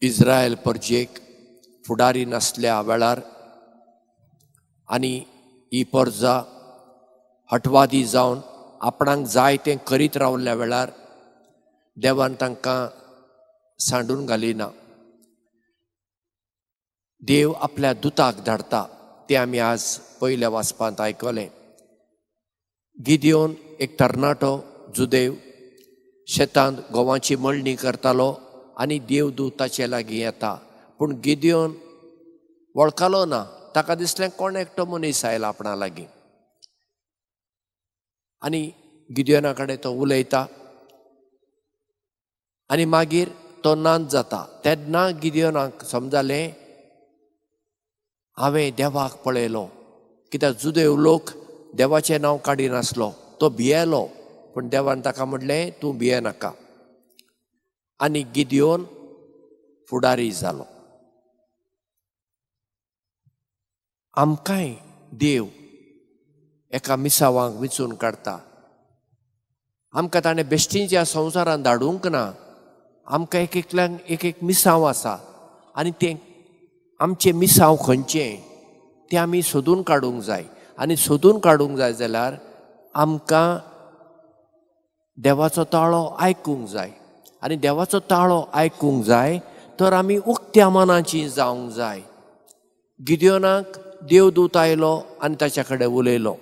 इस्रायल परजेक फुडारी नासल्या वेळार आनी ही परजा हटवादी जावन आपणाक जाय तें करीत रावल्ल्या वेळार देवान तांकां सांडून घालिना. देव आपल्या दुताक धाडटा तें आमी आज पयल्या वाचपांत आयकलें. गिदियोन एक तरणाटो जुदेव शेतांत गोवांची मळणी करतालो आनी देवदूत ताचे लागीं येता. पूण गिदियोन वळखलो ना. ताका दिसलें कोण एकटो मनीस आयला आपणा लागीं. आनी गिदियोना कडेन तो उलयता आनी मागीर तो नांद जाता. तेन्ना गिदियोनाक समजलें हांवें देवाक पळयलो. कित्याक जुदेव लोक देवाचें नांव काडिनासलो. तो भियेलो. पूण देवान ताका म्हणलें तूं भियेनाका. आनी गिदियोन फुडारी जालो. आमकांय देव एका मिसावांक विचून काडटा. आमकां ताणें बेश्टीच्या संवसारांत धाडूंक ना. आमकां एक एकल्यांक एक एक मिसांव आसा आनी तें आमचें मिसांव खंयचें तें आमी सोदून काडूंक जाय. आनी सोदून काडूंक जाय जाल्यार आमकां देवाचो ताळो आयकूंक जाय. आनी देवाचो ताळो आयकूंक जाय तर आमी उक्त्या मनाची जावंक जाय. गिदियोनाक देवदूत आयलो आनी ताच्या कडेन उलयलो.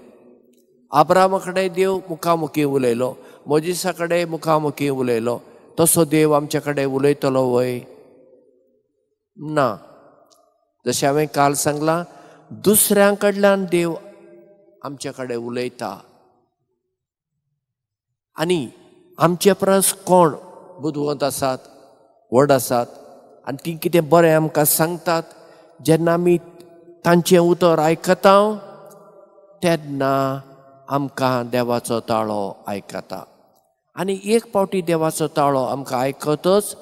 अब्रामा कडेन देव मुखामुखी उलयलो. मोजिसा कडेन मुखामुखी उलयलो. तसो देव आमचे कडेन उलयतलो वय ना. जशें हांवें काल सांगलां दुसऱ्यां कडल्यान देव आमचे कडेन उलयता. आनी आमचे परस कोण बुदवंत आसात व्हड आसात आनी ती कितें बरें आमकां सांगतात जेन्ना आमी तांचें उतर आयकता तेन्ना आमकां देवाचो ताळो आयकता. आनी एक पावटी देवाचो ताळो आमकां आयकतच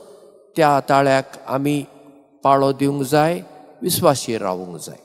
त्या ताळ्याक आमी पाळो दिवंक जाय. विस्वासीर रावूंक जाय.